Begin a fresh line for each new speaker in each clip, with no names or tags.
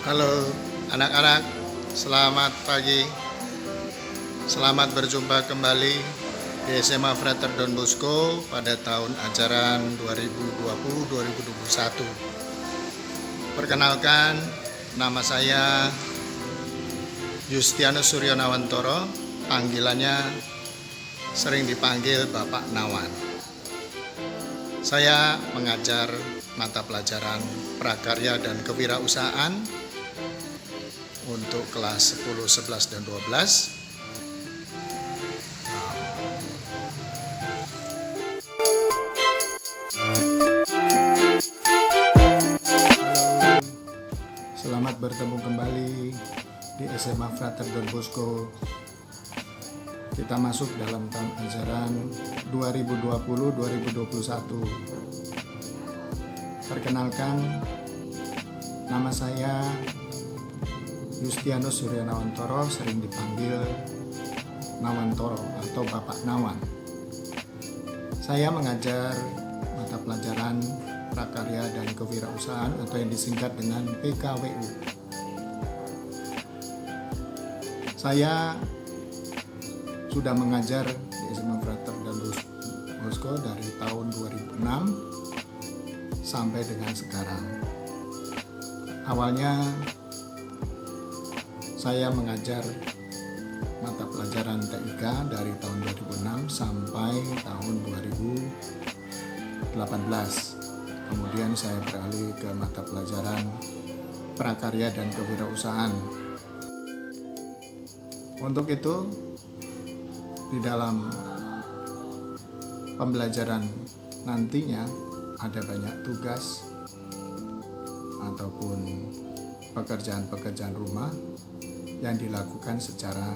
Halo anak-anak, selamat pagi. Selamat berjumpa kembali di SMA Frater Don Bosco pada tahun ajaran 2020-2021. Perkenalkan, nama saya Yustianus Suryo Nawantoro, panggilannya sering dipanggil Bapak Nawan. Saya mengajar mata pelajaran prakarya dan kewirausahaan untuk kelas 10, 11, dan 12. Selamat bertemu kembali di SMA Frater Don Bosco. Kita masuk dalam tahun ajaran 2020-2021. Perkenalkan, nama saya Yustianus Suryo Nawantoro, sering dipanggil Nawantoro atau Bapak Nawan. Saya mengajar mata pelajaran prakarya dan kewirausahaan atau yang disingkat dengan PKWU. Saya sudah mengajar di SMA Frater Don Bosco dari tahun 2006 sampai dengan sekarang. Awalnya saya mengajar mata pelajaran TIK dari tahun 2006 sampai tahun 2018. Kemudian saya beralih ke mata pelajaran prakarya dan kewirausahaan. Untuk itu, di dalam pembelajaran nantinya ada banyak tugas ataupun pekerjaan-pekerjaan rumah yang dilakukan secara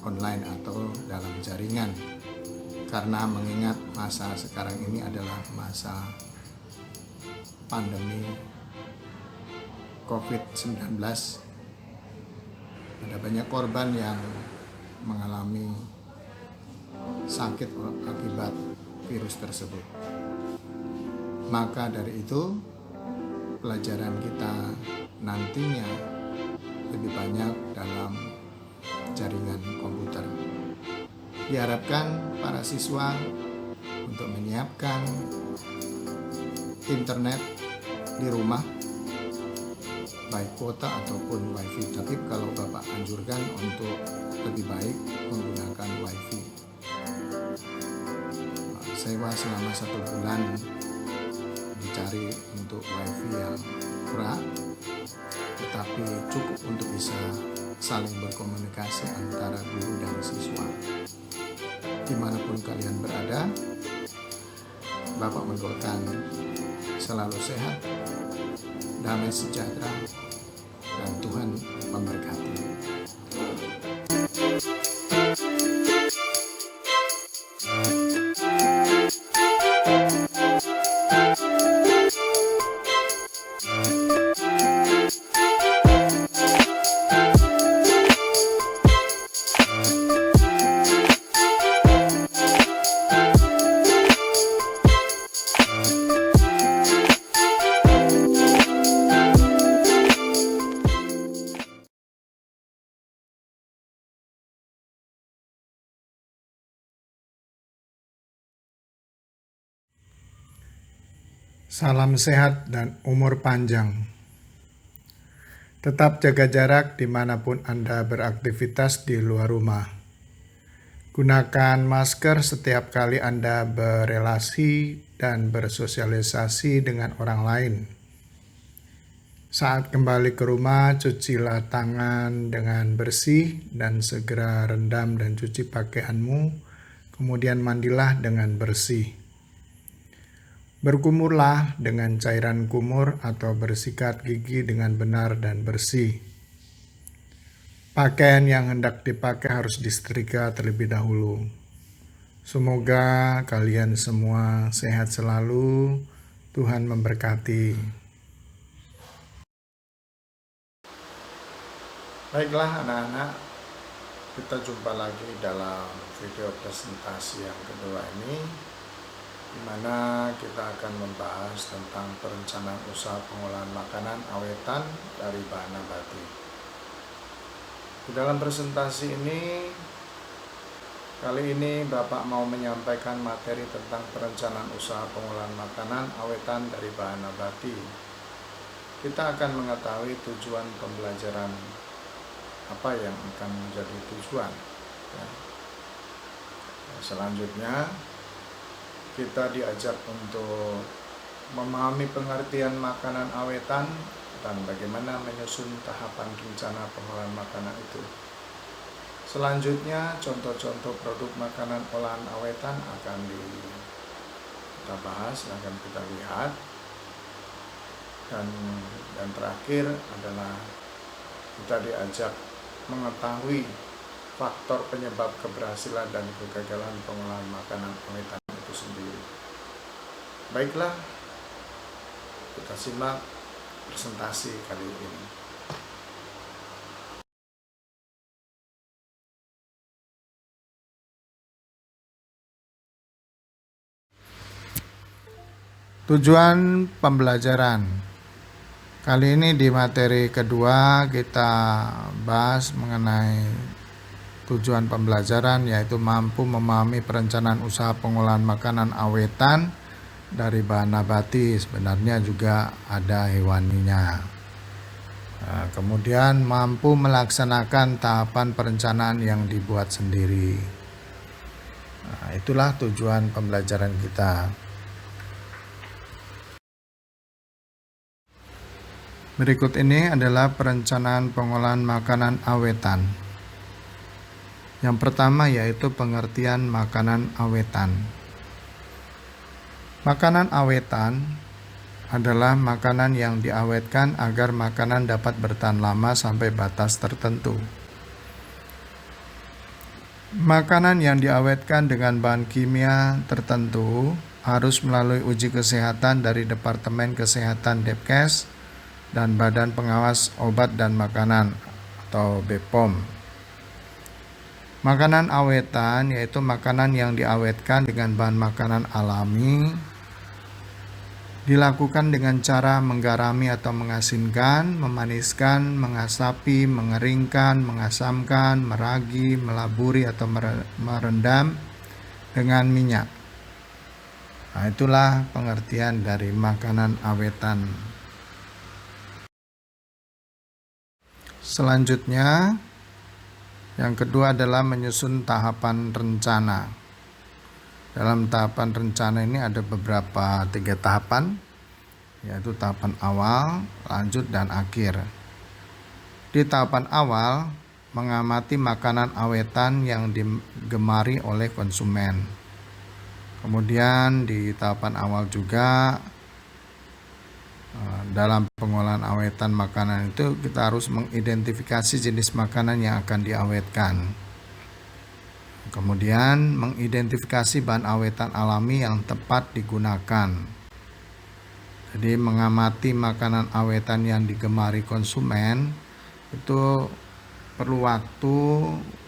online atau dalam jaringan, karena mengingat masa sekarang ini adalah masa pandemi COVID-19. Ada banyak korban yang mengalami sakit akibat virus tersebut. Maka dari itu, pelajaran kita nantinya lebih banyak dalam jaringan komputer. Diharapkan para siswa untuk menyiapkan internet di rumah, baik kuota ataupun wifi. Tapi kalau Bapak anjurkan untuk lebih baik menggunakan wifi. Sewa selama 1 bulan, dicari untuk wifi yang murah tetapi cukup untuk bisa saling berkomunikasi antara guru dan siswa. Dimanapun kalian berada, Bapak mendoakan selalu sehat, damai sejahtera, dan Tuhan memberkati. Salam sehat dan umur panjang. Tetap jaga jarak dimanapun Anda beraktivitas di luar rumah. Gunakan masker setiap kali Anda berelasi dan bersosialisasi dengan orang lain. Saat kembali ke rumah, cucilah tangan dengan bersih dan segera rendam dan cuci pakaianmu, kemudian mandilah dengan bersih. Berkumurlah dengan cairan kumur atau bersikat gigi dengan benar dan bersih. Pakaian yang hendak dipakai harus disetrika terlebih dahulu. Semoga kalian semua sehat selalu. Tuhan memberkati. Baiklah anak-anak, kita jumpa lagi dalam video presentasi yang kedua ini. di mana kita akan membahas tentang perencanaan usaha pengolahan makanan awetan dari bahan nabati. Di dalam presentasi ini, kali ini Bapak mau menyampaikan materi tentang perencanaan usaha pengolahan makanan awetan dari bahan nabati. Kita akan mengetahui tujuan pembelajaran, apa yang akan menjadi tujuan. Selanjutnya, kita diajak untuk memahami pengertian makanan awetan dan bagaimana menyusun tahapan rencana pengolahan makanan itu. Selanjutnya, contoh-contoh produk makanan olahan awetan akan kita bahas, akan kita lihat. Dan terakhir adalah kita diajak mengetahui faktor penyebab keberhasilan dan kegagalan pengolahan makanan awetan itu sendiri. Baiklah, kita simak presentasi kali ini. Tujuan pembelajaran. Kali ini di materi kedua kita bahas mengenai tujuan pembelajaran, yaitu mampu memahami perencanaan usaha pengolahan makanan awetan dari bahan nabati. Sebenarnya juga ada hewaninya. Kemudian mampu melaksanakan tahapan perencanaan yang dibuat sendiri. Itulah tujuan pembelajaran kita. Berikut ini adalah perencanaan pengolahan makanan awetan. Yang pertama yaitu pengertian makanan awetan. Makanan awetan adalah makanan yang diawetkan agar makanan dapat bertahan lama sampai batas tertentu. Makanan yang diawetkan dengan bahan kimia tertentu harus melalui uji kesehatan dari Departemen Kesehatan Depkes dan Badan Pengawas Obat dan Makanan atau BPOM. Makanan awetan yaitu makanan yang diawetkan dengan bahan makanan alami, dilakukan dengan cara menggarami atau mengasinkan, memaniskan, mengasapi, mengeringkan, mengasamkan, meragi, melaburi atau merendam dengan minyak. Itulah pengertian dari makanan awetan. Selanjutnya, yang kedua adalah menyusun tahapan rencana. Dalam tahapan rencana ini ada beberapa 3 tahapan, yaitu tahapan awal, lanjut, dan akhir. Di tahapan awal, mengamati makanan awetan yang digemari oleh konsumen. Kemudian di tahapan awal juga, dalam pengolahan awetan makanan itu kita harus mengidentifikasi jenis makanan yang akan diawetkan. Kemudian mengidentifikasi bahan awetan alami yang tepat digunakan. Jadi mengamati makanan awetan yang digemari konsumen itu perlu waktu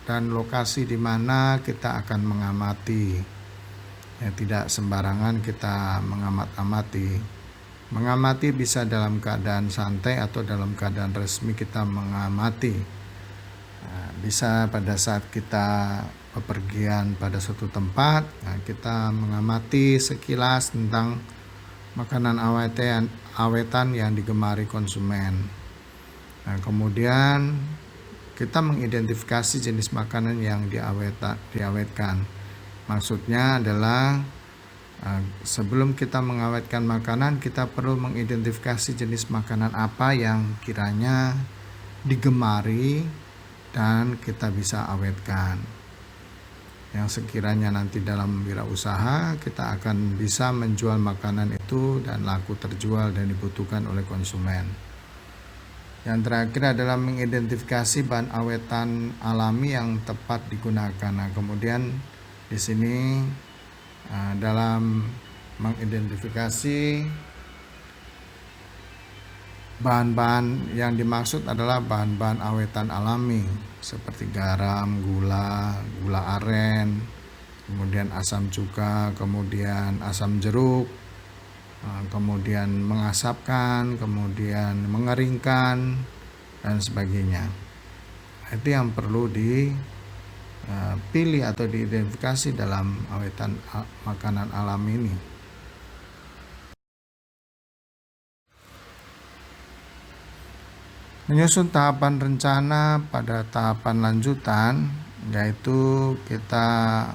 dan lokasi di mana kita akan mengamati. Ya, tidak sembarangan kita mengamati. Mengamati bisa dalam keadaan santai atau dalam keadaan resmi kita mengamati. Bisa pada saat kita bepergian pada suatu tempat, kita mengamati sekilas tentang makanan awetan yang digemari konsumen. Kemudian kita mengidentifikasi jenis makanan yang diawetkan. Maksudnya adalah sebelum kita mengawetkan makanan, kita perlu mengidentifikasi jenis makanan apa yang kiranya digemari dan kita bisa awetkan. Yang sekiranya nanti dalam wirausaha kita akan bisa menjual makanan itu dan laku terjual dan dibutuhkan oleh konsumen. Yang terakhir adalah mengidentifikasi bahan awetan alami yang tepat digunakan. Kemudian di sini dalam mengidentifikasi bahan-bahan yang dimaksud adalah bahan-bahan awetan alami seperti garam, gula aren, kemudian asam cuka, kemudian asam jeruk, kemudian mengasapkan, kemudian mengeringkan, dan sebagainya. Itu yang perlu dipilih atau diidentifikasi dalam awetan makanan alami ini. Menyusun tahapan rencana pada tahapan lanjutan, yaitu kita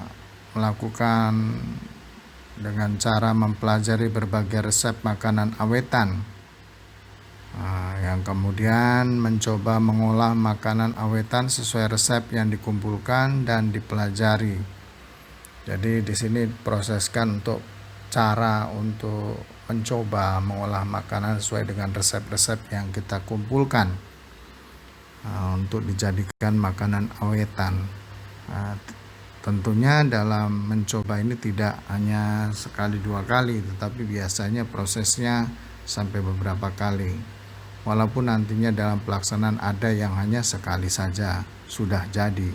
melakukan dengan cara mempelajari berbagai resep makanan awetan, yang kemudian mencoba mengolah makanan awetan sesuai resep yang dikumpulkan dan dipelajari. Jadi di sini proseskan untuk cara untuk mencoba mengolah makanan sesuai dengan resep-resep yang kita kumpulkan untuk dijadikan makanan awetan. Tentunya dalam mencoba ini tidak hanya sekali dua kali, tetapi biasanya prosesnya sampai beberapa kali. Walaupun nantinya dalam pelaksanaan ada yang hanya sekali saja sudah jadi.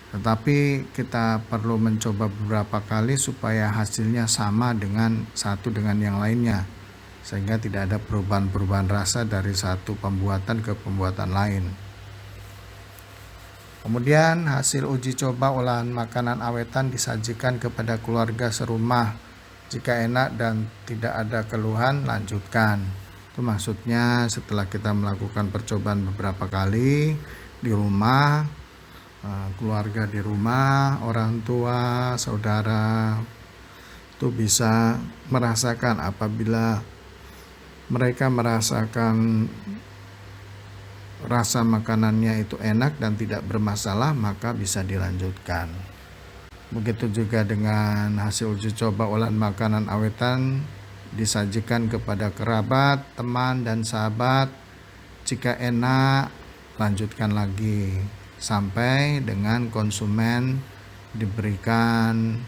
Tetapi kita perlu mencoba beberapa kali supaya hasilnya sama dengan satu dengan yang lainnya, sehingga tidak ada perubahan-perubahan rasa dari satu pembuatan ke pembuatan lain. Kemudian hasil uji coba olahan makanan awetan disajikan kepada keluarga serumah. Jika enak dan tidak ada keluhan, lanjutkan. Itu maksudnya setelah kita melakukan percobaan beberapa kali di rumah, keluarga di rumah, orang tua, saudara itu bisa merasakan. Apabila mereka merasakan rasa makanannya itu enak dan tidak bermasalah, maka bisa dilanjutkan. Begitu juga dengan hasil uji coba olahan makanan awetan disajikan kepada kerabat, teman, dan sahabat. Jika enak, lanjutkan lagi sampai dengan konsumen diberikan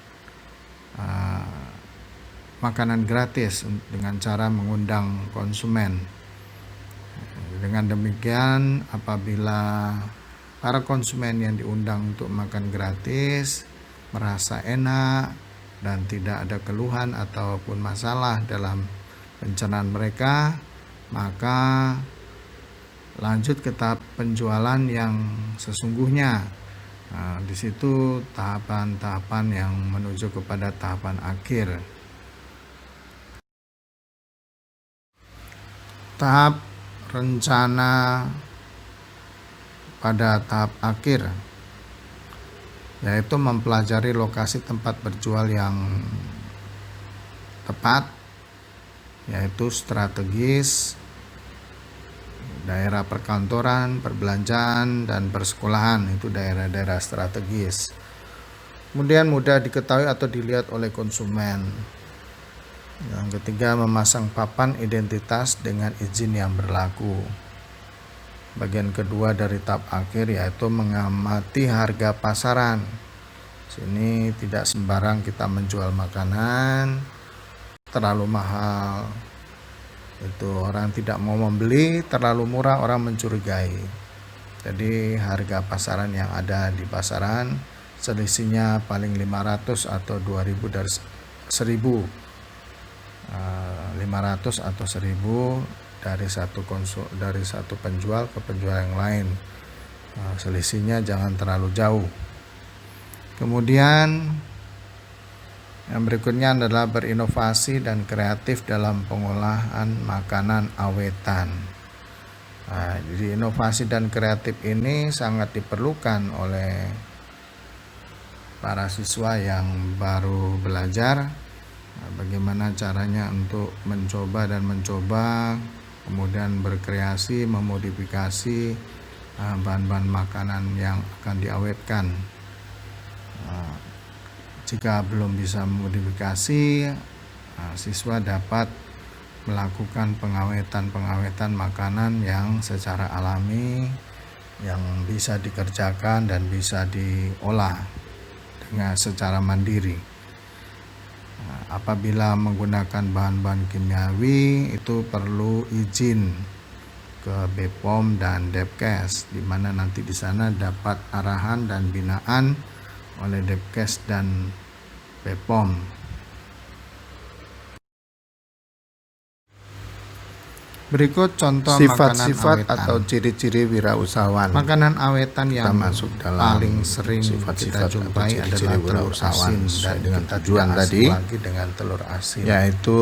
makanan gratis dengan cara mengundang konsumen. Dengan demikian, apabila para konsumen yang diundang untuk makan gratis merasa enak dan tidak ada keluhan ataupun masalah dalam pencernaan mereka, maka lanjut ke tahap penjualan yang sesungguhnya. Di situ tahapan-tahapan yang menuju kepada tahapan akhir. Tahap rencana pada tahap akhir, yaitu mempelajari lokasi tempat berjual yang tepat, yaitu strategis, daerah perkantoran, perbelanjaan, dan persekolahan. Itu daerah-daerah strategis. Kemudian mudah diketahui atau dilihat oleh konsumen. Yang ketiga, memasang papan identitas dengan izin yang berlaku. Bagian kedua dari tahap akhir yaitu mengamati harga pasaran. Sini tidak sembarang kita menjual makanan terlalu mahal. Itu orang tidak mau membeli, terlalu murah orang mencurigai. Jadi harga pasaran yang ada di pasaran selisihnya paling 500 atau 2000 dari 1000. 500 atau 1000 dari satu penjual ke penjual yang lain. Selisihnya jangan terlalu jauh. Kemudian yang berikutnya adalah berinovasi dan kreatif dalam pengolahan makanan awetan. Jadi inovasi dan kreatif ini sangat diperlukan oleh para siswa yang baru belajar. Bagaimana caranya untuk mencoba, kemudian berkreasi, memodifikasi bahan-bahan makanan yang akan diawetkan. Jika belum bisa memodifikasi, siswa dapat melakukan pengawetan makanan yang secara alami, yang bisa dikerjakan dan bisa diolah dengan secara mandiri. Apabila menggunakan bahan-bahan kimiawi, itu perlu izin ke BPOM dan Depkes, di mana nanti di sana dapat arahan dan binaan
oleh Depkes dan BPOM. Berikut contoh
Sifat-sifat
makanan
atau
awetan.
ciri-ciri wirausahawan.
Makanan awetan yang
masuk dalam
paling sering kita jumpai adalah telur asin, dan
dengan
kita
tujuan
tidak
tadi,
asing lagi dengan telur asin.
yaitu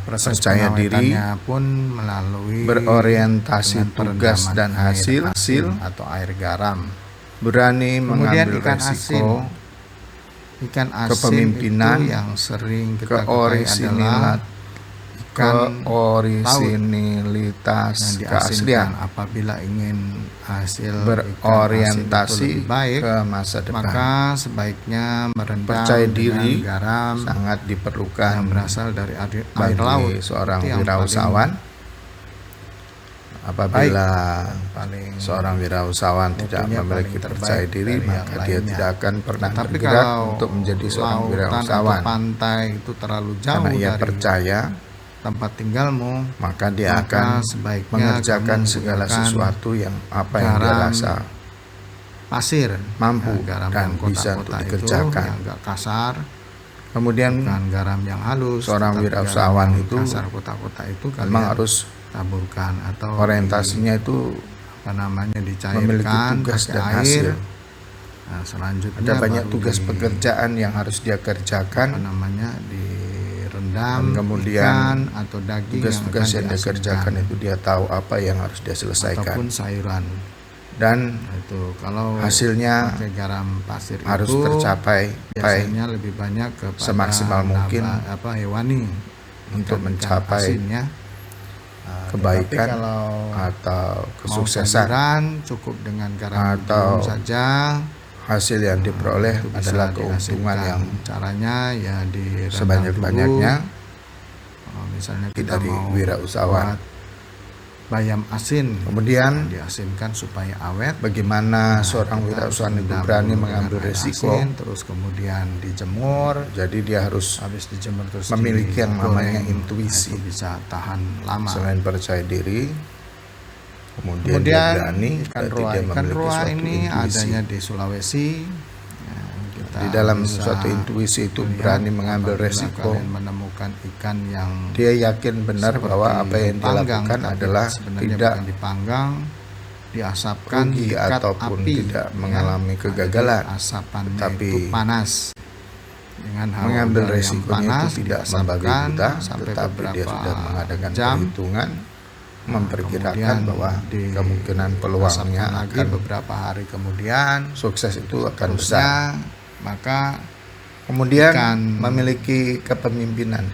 Proses
percaya diri,
pengawetannya pun melalui
berorientasi
dengan
tugas
perendaman
dan
air
hasil,
asin atau air garam.
berani
Kemudian
mengambil
ikan
resiko,
Ikan asin
kepemimpinan,
itu yang sering kita ketahui adalah
keorisinilitas,
yang
keaslian,
diasinkan. Apabila ingin hasil
berorientasi
ikan asin itu lebih baik,
ke masa depan.
maka sebaiknya merendam
Percaya
dengan
diri
garam
sangat diperlukan
yang berasal dari air
bagi
laut.
seorang
Itu yang
wirausahawan. Apabila
paling
seorang wirausahawan tidak
mutunya
memiliki
paling
percaya
terbaik
diri,
dari
maka
yang
dia
lainnya.
tidak akan pernah
Tapi
bergerak
kalau
untuk menjadi seorang
lautan
wirausahawan.
atau pantai itu terlalu jauh
Karena ia
dari
percaya,
tempat tinggalmu,
maka dia
maka
akan
sebaiknya
mengerjakan
kamu
segala
menggunakan
sesuatu yang apa yang dia
garam
rasa
pasir,
mampu
garam
dan
yang
bisa untuk
kotak-kotak itu
dikerjakan.
yang agak kasar,
Kemudian
bukan garam yang halus.
seorang
tetapi
wirausahawan
garam yang
itu
kasar kotak-kotak itu
memang
kalian
harus
taburkan atau
orientasinya itu
dicairkan
memiliki tugas
pakai
dan
air.
hasil.
Nah, selanjutnya
Ada banyak
baru
tugas pekerjaan yang harus dia kerjakan,
direndam
dan kemudian
ikan atau daging
tugas-tugas yang dia
diasinkan,
kerjakan itu dia tahu apa yang harus dia selesaikan,
ataupun sayuran.
dan
Itu kalau
hasilnya
pakai garam pasir
harus
itu
tercapai
biasanya lebih banyak kepada
semaksimal mungkin
hewani
untuk
ikan
mencapai
asinnya.
kebaikan
Tetapi kalau
atau
mau
kesuksesan
sayuran, cukup dengan garam
atau
bumbu saja.
hasil yang diperoleh
Itu bisa
adalah keuntungan
dihasilkan.
yang
Caranya ya direndam
sebanyak-banyaknya
dulu. Misalnya kita
dari
mau
wirausahawan.
buat bayam asin,
Kemudian
diasinkan supaya awet.
bagaimana seorang
Kita
wirausahawan itu
rendam
berani
dulu
mengambil
dengan air
resiko,
asin, terus kemudian dijemur.
jadi dia harus
Habis dijemur terus
memiliki yang namanya
digoreng.
intuisi.
Itu bisa tahan lama.
Selain percaya diri, kemudian dia berani,
ikan
berarti
roa.
dia
Ikan
memiliki
roa
suatu
ini
intuisi.
adanya di Sulawesi.
Di dalam
bisa
suatu intuisi itu
lihat
berani mengambil
apabila
resiko.
kalian menemukan ikan yang
Dia yakin benar
seperti
bahwa apa yang dia
dipanggang,
lakukan
tapi
adalah
sebenarnya
tidak
bukan dipanggang, diasapkan,
rugi
diikat
ataupun
api,
tidak
ya.
mengalami kegagalan.
Jadi asapannya
Tapi
itu panas. Dengan hawa
mengambil
udara yang
resikonya
panas,
itu tidak
diasapkan
membagi buta,
sampai
tetapi dia
beberapa
sudah mengadakan
jam.
perhitungan, memperkirakan
Kemudian
bahwa kemungkinan
diasapkan
peluangnya
lagi
akan
beberapa hari kemudian,
sukses itu akan
terusnya,
besar.
maka
Kemudian
ikan
memiliki kepemimpinan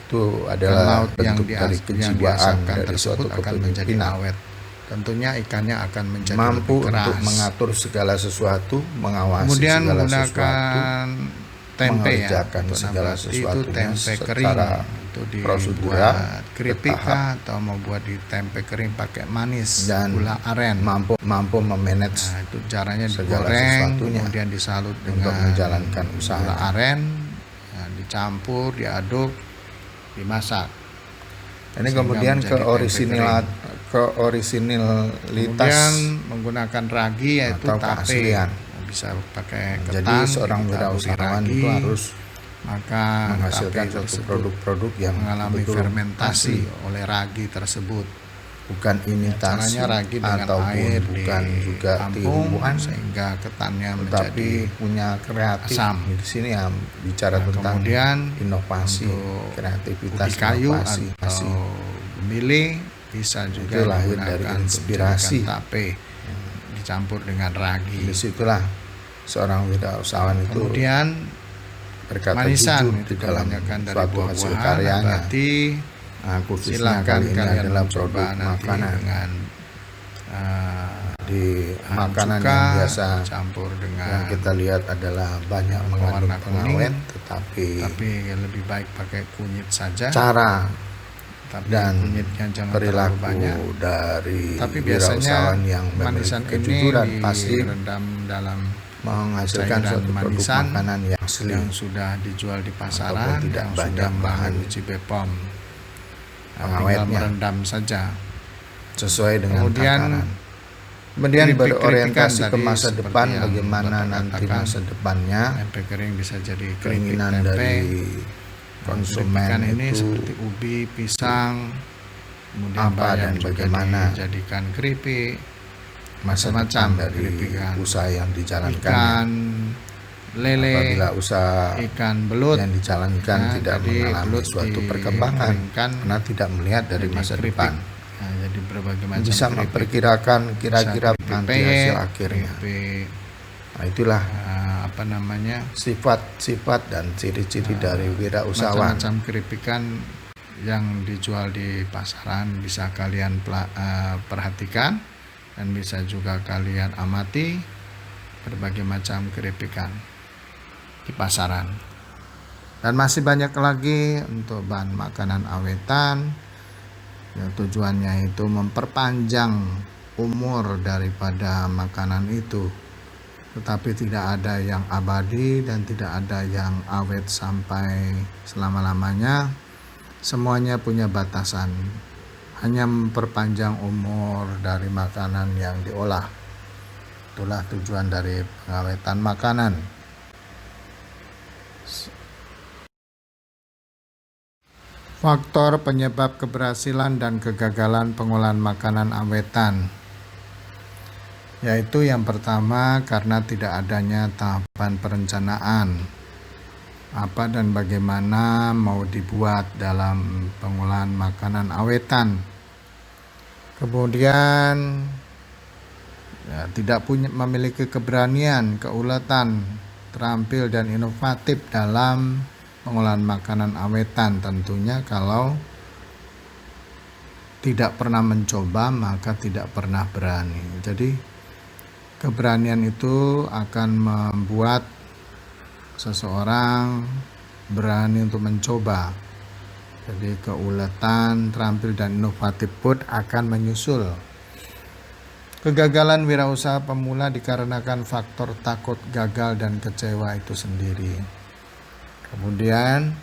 itu
ikan
adalah
laut yang
bentuk dari
yang
kejiwaan
diasapkan
dari
tersebut
suatu
akan menjadi
kepemimpinan.
awet. Tentunya ikannya akan menjadi
Mampu
lebih keras.
untuk mengatur segala sesuatu, mengawasi
Kemudian
segala sesuatu,
menggunakan tempe ya,
mengerjakan
untuk
segala
nabati itu
sesuatunya
tempe kering
secara
itu
prosedural,
dibuat keripik
bertahap,
kah, atau mau buat di tempe kering pakai manis,
dan
gula aren.
mampu memanage
Nah, itu caranya
segala
digoreng,
sesuatunya
kemudian disalut
untuk
dengan
menjalankan usaha.
gula aren, nah, dicampur, diaduk, dimasak.
Ini
Sehingga
kemudian
menjadi tempe
keorisinilitas
Kemudian menggunakan ragi yaitu
atau
tape.
keaslian.
Bisa pakai ketan.
Jadi seorang
ditaburi
wirausahawan
ragi,
itu harus
maka
menghasilkan
tape
suatu
tersebut
produk-produk yang
mengalami
betul
fermentasi
asli,
oleh ragi tersebut.
bukan imitasi
Caranya ragi dengan
ataupun
air
bukan juga
ditampung
tiruan,
sehingga ketannya
tetapi
menjadi
punya kreatif.
asam.
Di sini ya bicara
Nah,
tentang
kemudian
inovasi,
untuk
kreativitas,
ubi kayu
inovasi.
atau gemili bisa juga
Itu lahir
digunakan
dari
untuk
inspirasi.
dijadikan tape dicampur dengan ragi.
Disitulah seorang wirausahawan itu
Kemudian
berkata
manisan
jujur
itu
di dalam
kebanyakan dari
suatu hasil
buah-buahan,
karyanya.
berarti
Khususnya
silakan
kali ini
kalian
adalah
mencoba
produk
nanti
makanan.
dengan
Di makanan
cuka,
yang biasa
campur dengan
yang kita lihat adalah banyak mengandung
warna kuning,
pengawet, tetapi
lebih baik pakai kunyit saja.
cara
Tapi
dan
kunyitnya jangan terlalu
perilaku
banyak.
dari
Tapi biasanya
wirausahawan yang
manisan
memiliki
ini
kejujuran pasti
direndam dalam
menghasilkan
cairan
suatu produk
manisan
makanan yang asli,
yang sudah dijual di pasaran,
Ataupun tidak
yang
banyak
sudah melalui
bahan
uji BPOM. Tinggal
pengawetnya
merendam saja.
sesuai dengan
Kemudian
takaran.
Kemudian
keripik-keripikan
berorientasi ke
tadi
masa
seperti
depan,
yang
bagaimana
Bapak
nanti
katakan.
masa depannya.
Tempe kering bisa jadi keripik
Keinginan
tempe.
dari
Keripikan
konsumen
ini
itu
seperti ubi, pisang, kemudian
apa
bayam
dan
juga
bagaimana
dijadikan keripik,
masa
macam-macam
depan dari
keripikan.
usaha yang dijalankannya.
Ikan lele,
Apabila usaha
ikan belut
yang dijalankan
ya,
tidak
jadi
mengalami
belut
suatu perkembangan
dikeringkan
karena tidak melihat dari
jadi
masa
keripik.
depan,
Nah, jadi berbagai macam
bisa
keripik.
memperkirakan kira-kira
Bisa keripik
nanti
peyek,
hasil akhirnya.
keripik,
Nah, itulah
apa namanya,
sifat-sifat dan ciri-ciri dari wirausahawan.
macam-macam keripikan yang dijual di pasaran bisa kalian perhatikan dan bisa juga kalian amati berbagai macam keripikan di pasaran. Dan masih banyak lagi untuk bahan makanan awetan yang tujuannya itu memperpanjang umur daripada makanan itu, tetapi tidak ada yang abadi dan tidak ada yang awet sampai selama-lamanya. Semuanya punya batasan, hanya memperpanjang umur dari makanan yang diolah. Itulah tujuan dari pengawetan makanan. Faktor penyebab keberhasilan dan kegagalan pengolahan makanan awetan, yaitu yang pertama karena tidak adanya tahapan perencanaan apa dan bagaimana mau dibuat dalam pengolahan makanan awetan. Kemudian tidak memiliki keberanian, keuletan, terampil dan inovatif dalam pengolahan makanan awetan. Tentunya kalau tidak pernah mencoba maka tidak pernah berani. Jadi keberanian itu akan membuat seseorang berani untuk mencoba. Jadi keuletan, terampil dan inovatif pun akan menyusul. Kegagalan wirausaha pemula dikarenakan faktor takut gagal dan kecewa itu sendiri. Kemudian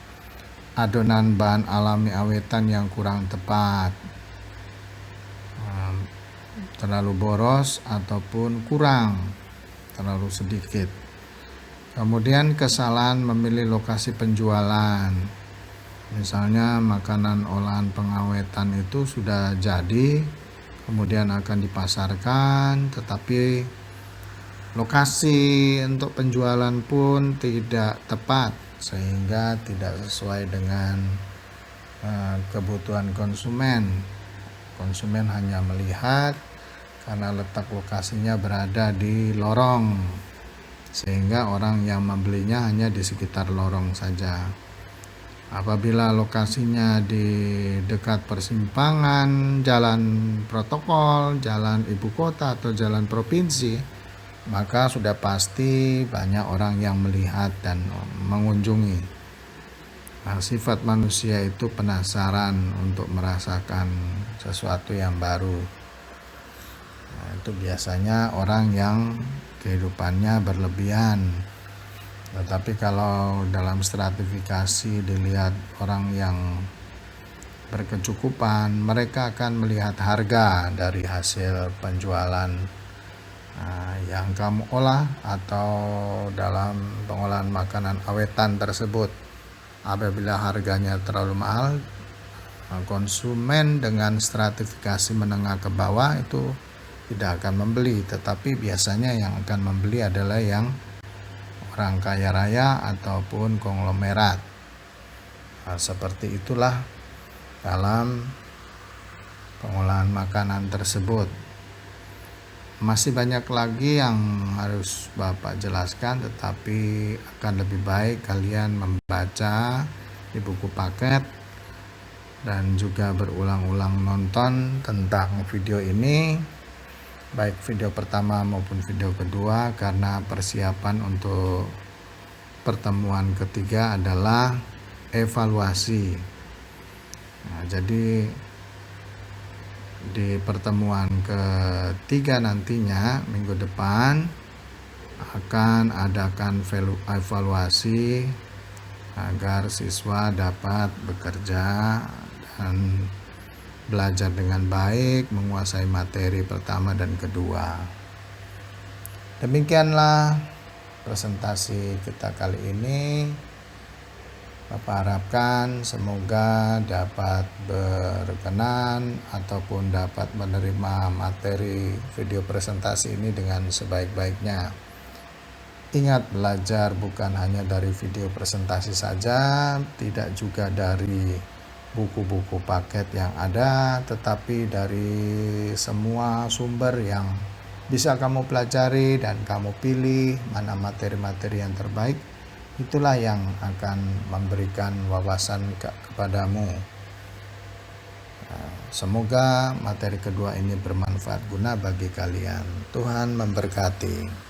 adonan bahan alami awetan yang kurang tepat, terlalu boros ataupun kurang, terlalu sedikit. Kemudian kesalahan memilih lokasi penjualan. Misalnya makanan olahan pengawetan itu sudah jadi, kemudian akan dipasarkan, tetapi lokasi untuk penjualan pun tidak tepat sehingga tidak sesuai dengan kebutuhan konsumen. Konsumen hanya melihat karena letak lokasinya berada di lorong, sehingga orang yang membelinya hanya di sekitar lorong saja. Apabila lokasinya di dekat persimpangan, jalan protokol, jalan ibu kota atau jalan provinsi, maka sudah pasti banyak orang yang melihat dan mengunjungi. Nah, sifat manusia itu penasaran untuk merasakan sesuatu yang baru. Nah, itu biasanya orang yang kehidupannya berlebihan. Tetapi kalau dalam stratifikasi dilihat orang yang berkecukupan, mereka akan melihat harga dari hasil penjualan yang kamu olah atau dalam pengolahan makanan awetan tersebut. Apabila harganya terlalu mahal, konsumen dengan stratifikasi menengah ke bawah itu tidak akan membeli, tetapi biasanya yang akan membeli adalah yang orang kaya raya ataupun konglomerat. Nah, seperti itulah dalam pengolahan makanan tersebut. Masih banyak lagi yang harus Bapak jelaskan, tetapi akan lebih baik kalian membaca di buku paket dan juga berulang-ulang nonton tentang video ini, baik video pertama maupun video kedua, karena persiapan untuk pertemuan ketiga adalah evaluasi. Nah, jadi di pertemuan ketiga nantinya minggu depan akan adakan evaluasi agar siswa dapat bekerja dan belajar dengan baik, menguasai materi pertama dan kedua. Demikianlah presentasi kita kali ini. Bapak harapkan semoga dapat berkenan ataupun dapat menerima materi video presentasi ini dengan sebaik-baiknya. Ingat, belajar bukan hanya dari video presentasi saja, tidak juga dari buku-buku paket yang ada, tetapi dari semua sumber yang bisa kamu pelajari dan kamu pilih mana materi-materi yang terbaik. Itulah yang akan memberikan wawasan kepadamu. Semoga materi kedua ini bermanfaat guna bagi kalian. Tuhan memberkati.